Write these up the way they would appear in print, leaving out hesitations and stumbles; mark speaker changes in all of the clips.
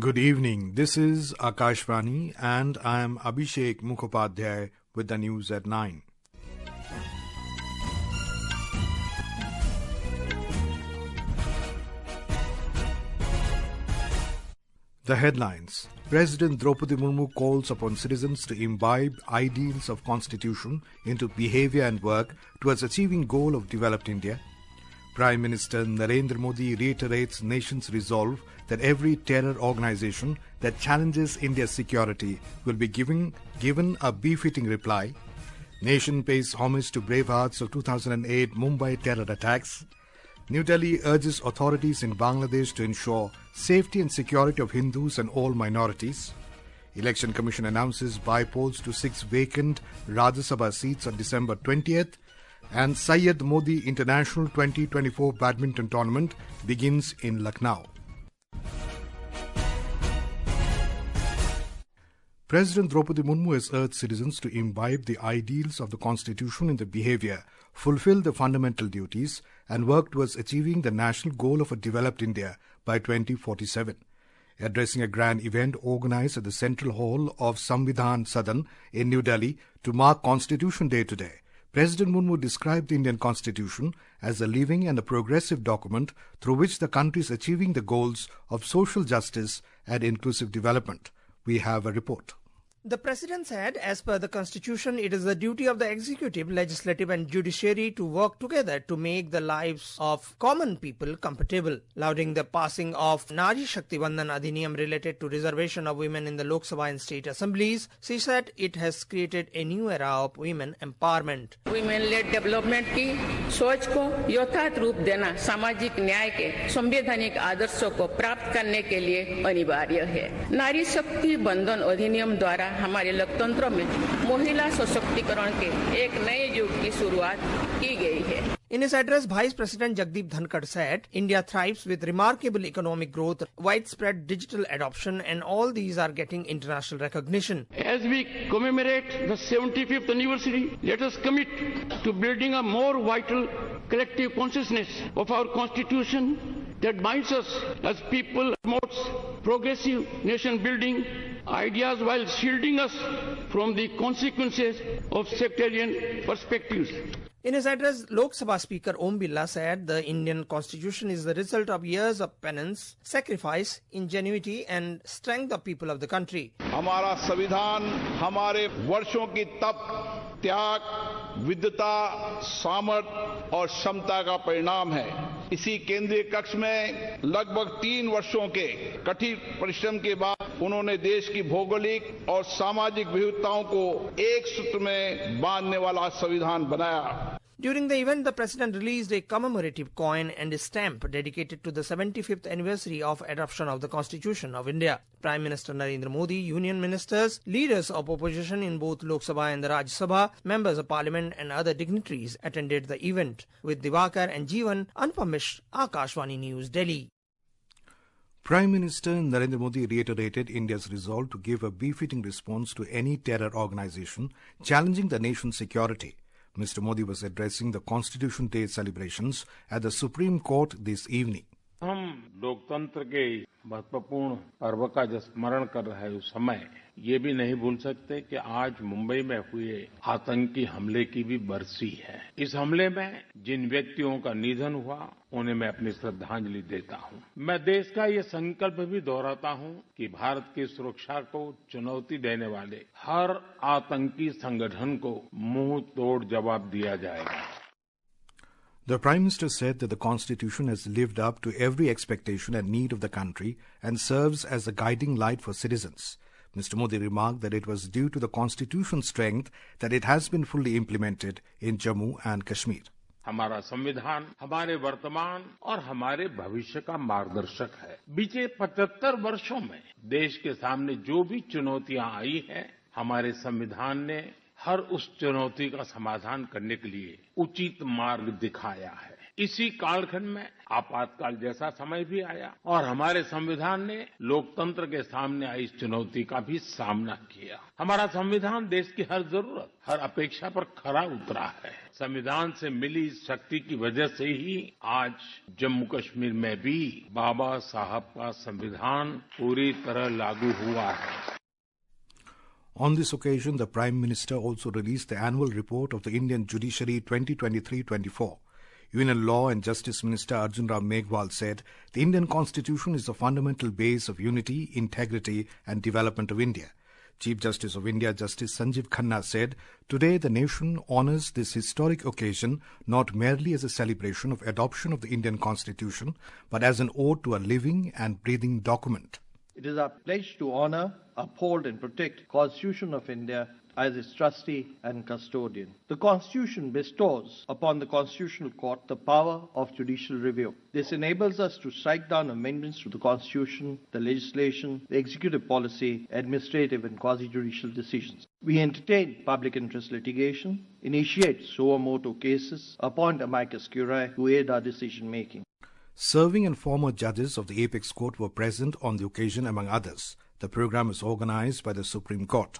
Speaker 1: Good evening. This is Akashvani and I am Abhishek Mukhopadhyay with the news at 9. The headlines. President Droupadi Murmu calls upon citizens to imbibe ideals of Constitution into behavior and work towards achieving goal of developed India. Prime Minister Narendra Modi reiterates nation's resolve that every terror organization that challenges India's security will be given a befitting reply. Nation pays homage to bravehearts of 2008 Mumbai terror attacks. New Delhi urges authorities in Bangladesh to ensure safety and security of Hindus and all minorities. Election Commission announces bypolls to 6 vacant Rajya Sabha seats on December 20th. And Syed Modi International 2024 Badminton tournament begins in Lucknow. President Droupadi Murmu has urged citizens to imbibe the ideals of the Constitution in their behavior, fulfill the fundamental duties, and work towards achieving the national goal of a developed India by 2047. Addressing a grand event organized at the Central Hall of Samvidhan Sadan in New Delhi to mark Constitution Day today, President Murmu described the Indian Constitution as a living and a progressive document through which the country is achieving the goals of social justice and inclusive development. We have a report.
Speaker 2: The President said, as per the Constitution, it is the duty of the Executive, Legislative and Judiciary to work together to make the lives of common people comfortable. Lauding the passing of Nari Shakti Vandan Adhiniyam related to reservation of women in the Lok Sabha and state assemblies, she said it has created a new era of women empowerment.
Speaker 3: Women-led development की सोच को यथार्थ रूप देना सामाजिक न्याय के संवैधानिक आदर्शों को प्राप्त करने के लिए अनिवार्य है। नारी शक्ति बंधन अधिनियम द्वारा हमारे लोकतंत्र में महिला सशक्तिकरण के एक नए युग की शुरुआत की गई है।
Speaker 2: In his address, Vice President Jagdeep Dhankad said, India thrives with remarkable economic growth, widespread digital adoption, and all these are getting international recognition.
Speaker 4: As we commemorate the 75th anniversary, let us commit to building a more vital collective consciousness of our Constitution that binds us as people, promotes progressive nation building ideas while shielding us from the consequences of sectarian perspectives.
Speaker 2: In his address, Lok Sabha Speaker Om Birla said the Indian Constitution is the result of years of penance, sacrifice, ingenuity and strength of people of the country.
Speaker 5: हमारा संविधान हमारे वर्षों की तप, त्याग, विद्वता, सामर्थ्य और क्षमता का परिणाम है। इसी केंद्रीय कक्ष में लगभग 3 वर्षों के कठिन परिश्रम के बाद उन्होंने देश की भौगोलिक और सामाजिक विविधताओं को एक सूत्र में बांधने वाला संविधान बनाया।
Speaker 2: During the event, the President released a commemorative coin and a stamp dedicated to the 75th anniversary of adoption of the Constitution of India. Prime Minister Narendra Modi, union ministers, leaders of opposition in both Lok Sabha and the Rajya Sabha, members of parliament and other dignitaries attended the event. With Divakar and Jeevan, Anupam Mishra, Akashvani News, Delhi.
Speaker 1: Prime Minister Narendra Modi reiterated India's resolve to give a befitting response to any terror organization challenging the nation's security. Mr. Modi was addressing the Constitution Day celebrations at the Supreme Court this evening.
Speaker 6: हम लोकतंत्र के महत्वपूर्ण पर्व का जब स्मरण कर रहे उस समय ये भी नहीं भूल सकते कि आज मुंबई में हुए आतंकी हमले की भी बरसी है। इस हमले में जिन व्यक्तियों का निधन हुआ उन्हें मैं अपनी श्रद्धांजलि देता हूं। मैं देश का ये संकल्प भी दोहराता हूं कि भारत की सुरक्षा को चुनौती देने वाले हर आतंकी संगठन को मुंह तोड़ जवाब दिया जाएगा।
Speaker 1: The Prime Minister said that the Constitution has lived up to every expectation and need of the country and serves as a guiding light for citizens. Mr. Modi remarked that it was due to the Constitution's strength that it has been fully implemented in Jammu and Kashmir.
Speaker 6: हमारा संविधान हमारे वर्तमान और हमारे भविष्य का मार्गदर्शक है। बीते 75 वर्षों में देश के सामने जो भी चुनौतियां आई हैं, हमारे संविधान ने हर उस चुनौती का समाधान करने के लिए उचित मार्ग दिखाया है। इसी कालखंड में आपातकाल जैसा समय भी आया और हमारे संविधान ने लोकतंत्र के सामने आई इस चुनौती का भी सामना किया। हमारा संविधान देश की हर जरूरत, हर अपेक्षा पर खरा उतरा है। संविधान से मिली इस शक्ति की वजह से ही आज जम्मू कश्मीर में भी बाबा साहब का संविधान पूरी तरह लागू हुआ है।
Speaker 1: On this occasion, the Prime Minister also released the annual report of the Indian Judiciary 2023-24. Union Law and Justice Minister Arjun Ram Meghwal said the Indian Constitution is the fundamental base of unity, integrity and development of India. Chief Justice of India, Justice Sanjeev Khanna said, today the nation honours this historic occasion not merely as a celebration of adoption of the Indian Constitution, but as an ode to a living and breathing document.
Speaker 7: It is our pledge to honour, uphold and protect the Constitution of India as its trustee and custodian. The Constitution bestows upon the Constitutional Court the power of judicial review. This enables us to strike down amendments to the Constitution, the legislation, the executive policy, administrative and quasi-judicial decisions. We entertain public interest litigation, initiate suo motu cases, appoint amicus curiae who aid our decision-making.
Speaker 1: Serving and former judges of the Apex Court were present on the occasion, among others. The program is organized by the Supreme Court.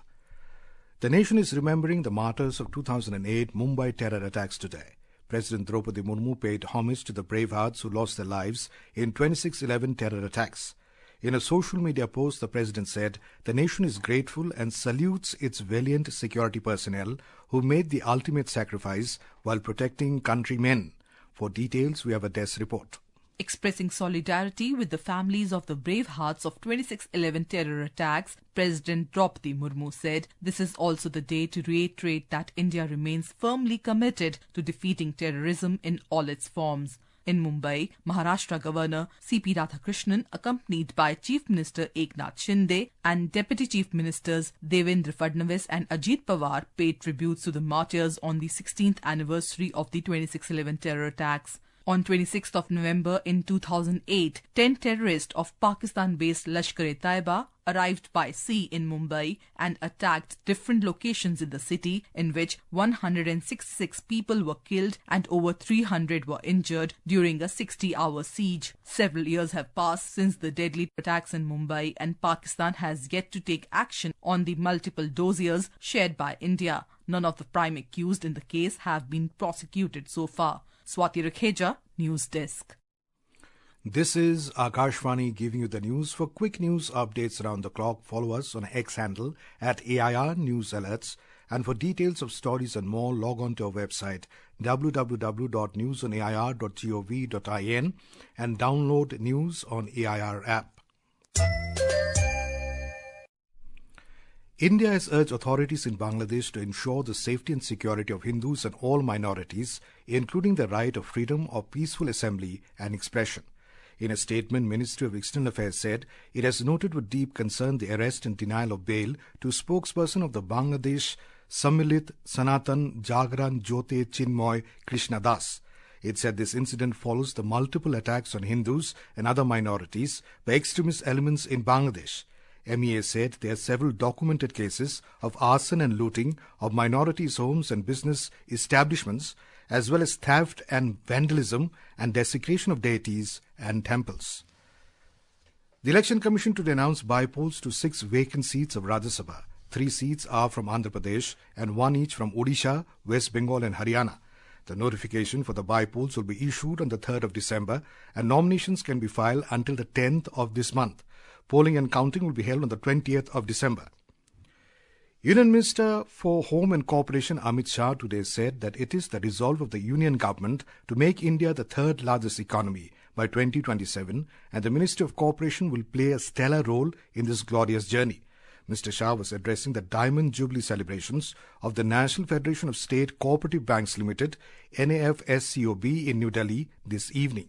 Speaker 1: The nation is remembering the martyrs of 2008 Mumbai terror attacks today. President Droupadi Murmu paid homage to the bravehearts who lost their lives in 26/11 terror attacks. In a social media post, the president said, the nation is grateful and salutes its valiant security personnel who made the ultimate sacrifice while protecting countrymen. For details, we have a desk report.
Speaker 8: Expressing solidarity with the families of the bravehearts of 26/11 terror attacks, President Droupadi Murmu said this is also the day to reiterate that India remains firmly committed to defeating terrorism in all its forms. In Mumbai, Maharashtra Governor C.P. Radhakrishnan, accompanied by Chief Minister Eknath Shinde and Deputy Chief Ministers Devendra Fadnavis and Ajit Pawar, paid tributes to the martyrs on the 16th anniversary of the 26/11 terror attacks. On 26th of November in 2008, 10 terrorists of Pakistan-based Lashkar-e-Taiba arrived by sea in Mumbai and attacked different locations in the city, in which 166 people were killed and over 300 were injured during a 60-hour siege. Several years have passed since the deadly attacks in Mumbai, and Pakistan has yet to take action on the multiple dossiers shared by India. None of the prime accused in the case have been prosecuted so far. Swati Rakheja, News Desk.
Speaker 1: This is Akashvani giving you the news. For quick news updates around the clock, follow us on X handle at AIR News Alerts. And for details of stories and more, log on to our website www.newsonair.gov.in and download News on AIR app. India has urged authorities in Bangladesh to ensure the safety and security of Hindus and all minorities, including the right of freedom of peaceful assembly and expression. In a statement, Ministry of External Affairs said it has noted with deep concern the arrest and denial of bail to spokesperson of the Bangladesh Sammilit Sanatan Jagran Jyote Chinmoy Krishna Das. It said this incident follows the multiple attacks on Hindus and other minorities by extremist elements in Bangladesh. MEA said there are several documented cases of arson and looting of minorities' homes and business establishments, as well as theft and vandalism and desecration of deities and temples. The Election Commission today announced bypolls to 6 vacant seats of Rajya Sabha. 3 seats are from Andhra Pradesh and 1 each from Odisha, West Bengal and Haryana. The notification for the bypolls will be issued on the 3rd of December, and nominations can be filed until the 10th of this month. Polling and counting will be held on the 20th of December. Union Minister for Home and Corporation Amit Shah today said that it is the resolve of the Union government to make India the 3rd largest economy by 2027, and the Ministry of Corporation will play a stellar role in this glorious journey. Mr. Shah was addressing the Diamond Jubilee celebrations of the National Federation of State Cooperative Banks Limited, NAFSCOB, in New Delhi this evening.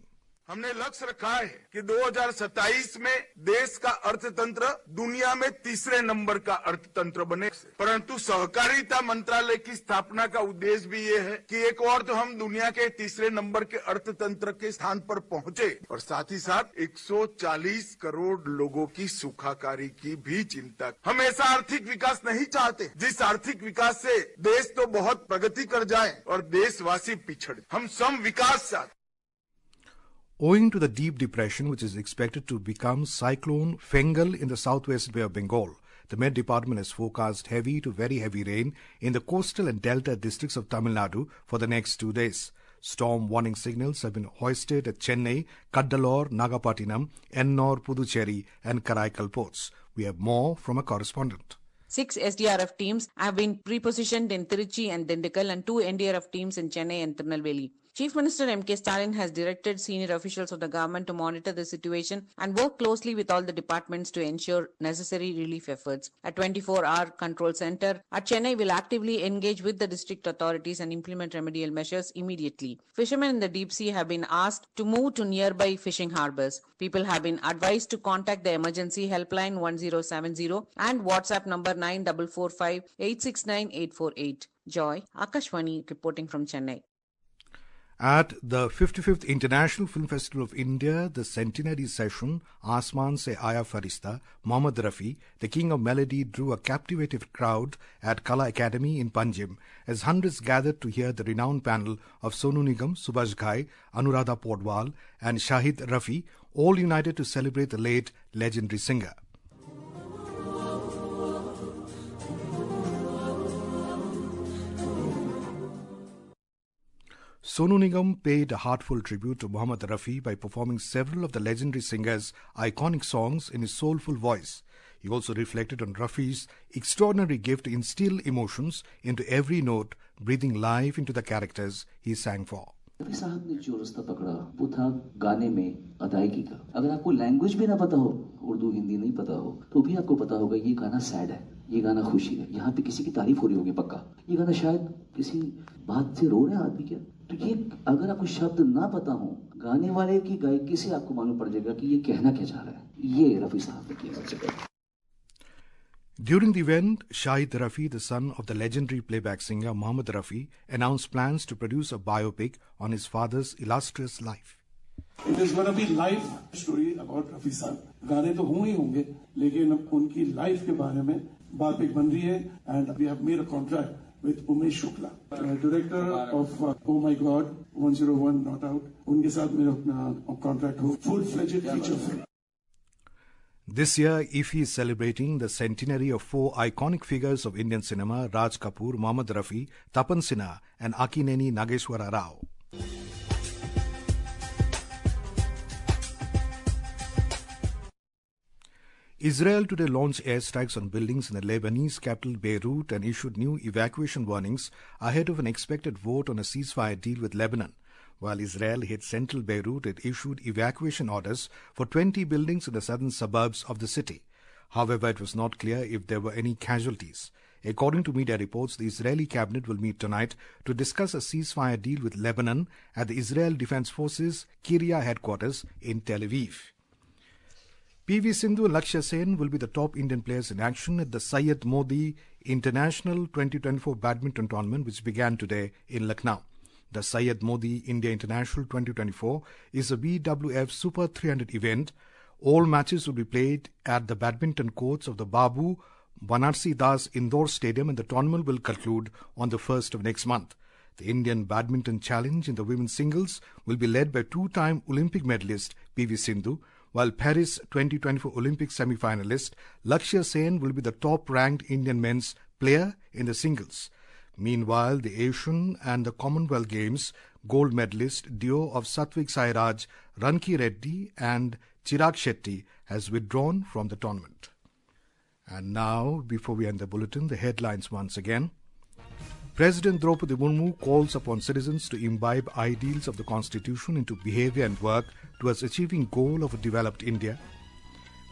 Speaker 9: हमने लक्ष्य रखा है कि 2027 में देश का अर्थतंत्र दुनिया में 3रे नंबर का अर्थतंत्र बने, परंतु सहकारिता मंत्रालय की स्थापना का उद्देश्य भी ये है कि एक और तो हम दुनिया के 3रे नंबर के अर्थतंत्र के स्थान पर पहुंचे, और साथ ही साथ 140 करोड़ लोगों की सुखाकारी की भी चिंता। हम ऐसा आर्थिक विकास नहीं चाहते जिस आर्थिक विकास से देश तो बहुत प्रगति कर जाए और देशवासी पिछड़। हम सम विकास चाहते।
Speaker 1: Owing to the deep depression which is expected to become cyclone Fengal in the southwest Bay of Bengal, the Met Department has forecast heavy to very heavy rain in the coastal and delta districts of Tamil Nadu for the next 2 days. Storm warning signals have been hoisted at Chennai, Kaddalore, Nagapattinam, Ennore, Puducherry and Karaikal ports. We have more from a correspondent.
Speaker 10: 6 SDRF teams have been pre-positioned in Trichy and Dindigul and 2 NDRF teams in Chennai and Tirunelveli. Chief Minister M.K. Stalin has directed senior officials of the government to monitor the situation and work closely with all the departments to ensure necessary relief efforts. A 24-hour control center at Chennai will actively engage with the district authorities and implement remedial measures immediately. Fishermen in the deep sea have been asked to move to nearby fishing harbors. People have been advised to contact the emergency helpline 1070 and WhatsApp number 9445 869 848. Joy, Akashwani reporting from Chennai.
Speaker 1: At the 55th International Film Festival of India, the centenary session, Asman Se Aya Farishta, Mohammad Rafi, the King of Melody, drew a captivating crowd at Kala Academy in Panjim as hundreds gathered to hear the renowned panel of Sonu Nigam, Subhash Ghai, Anuradha Podwal and Shahid Rafi, all united to celebrate the late legendary singer. Sonu Nigam paid a heartfelt tribute to Mohammad Rafi by performing several of the legendary singer's iconic songs in his soulful voice. He also reflected on Rafi's extraordinary gift to instill emotions into every note, breathing life into the characters he sang for.
Speaker 11: Rafi साहब ने जो रास्ता पकड़ा वो था गाने में अदायगी का। अगर आपको लैंग्वेज भी ना पता हो, उर्दू हिंदी नहीं पता हो, तो भी आपको पता होगा ये गाना सैड है, ये गाना खुशी है, यहाँ पे किसी की तारीफ हो रही होगी पक्का, ये गाना शायद किसी बात से रो रहे हैं आदमी क्या। तो ये अगर आपको शब्द ना पता हो, गाने वाले की गायकी से आपको मालूम पड़ जाएगा कि ये कहना क्या चाह रहा है। ये रफी साहब ने किया।
Speaker 1: During the event, Shahid Rafi, the son of the legendary playback singer Mohammad Rafi, announced plans to produce a biopic on his father's illustrious life.
Speaker 12: It is going to be life story about Rafi sahab. गाने तो होंगे ही होंगे, लेकिन उनकी life के बारे में biopic बन रही है, and we have made a contract with Umesh Shukla, director of Oh My God 101 Not Out. उनके साथ मेरा अपना contract हो, full-fledged feature film.
Speaker 1: This year, IFFI is celebrating the centenary of 4 iconic figures of Indian cinema, Raj Kapoor, Mohammad Rafi, Tapan Sinha and Akineni Nageshwara Rao. Israel today launched airstrikes on buildings in the Lebanese capital Beirut and issued new evacuation warnings ahead of an expected vote on a ceasefire deal with Lebanon. While Israel hit central Beirut, it issued evacuation orders for 20 buildings in the southern suburbs of the city. However, it was not clear if there were any casualties. According to media reports, the Israeli cabinet will meet tonight to discuss a ceasefire deal with Lebanon at the Israel Defense Forces Kiryat headquarters in Tel Aviv. PV Sindhu and Lakshya Sen will be the top Indian players in action at the Syed Modi International 2024 Badminton tournament, which began today in Lucknow. The Syed Modi India International 2024 is a BWF Super 300 event. All matches will be played at the badminton courts of the Babu Banarsi Das Indoor Stadium, and the tournament will conclude on the 1st of next month. The Indian Badminton Challenge in the women's singles will be led by 2-time Olympic medalist PV Sindhu, while Paris 2024 Olympic semi-finalist Lakshya Sen will be the top-ranked Indian men's player in the singles. Meanwhile, the Asian and the Commonwealth Games gold medalist duo of Satvik Sairaj, Ranki Reddy and Chirag Shetty has withdrawn from the tournament. And now, before we end the bulletin, the headlines once again. President Droupadi Murmu calls upon citizens to imbibe ideals of the Constitution into behavior and work towards achieving goal of a developed India.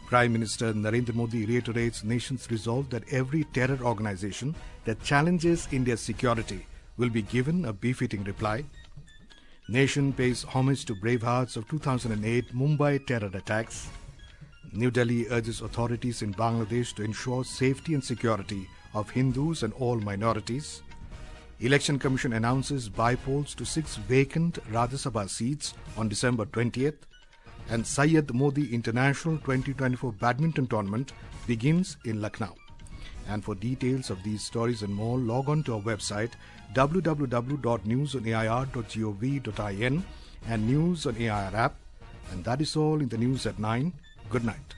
Speaker 1: Prime Minister Narendra Modi reiterates nation's resolve that every terror organization that challenges India's security will be given a befitting reply. Nation pays homage to bravehearts of 2008 Mumbai terror attacks. New Delhi urges authorities in Bangladesh to ensure safety and security of Hindus and all minorities. Election Commission announces bypolls to 6 vacant Rajya Sabha seats on December 20th. And Syed Modi International 2024 Badminton Tournament begins in Lucknow. And for details of these stories and more, log on to our website www.newsonair.gov.in and News on AIR app. And that is all in the news at 9. Good night.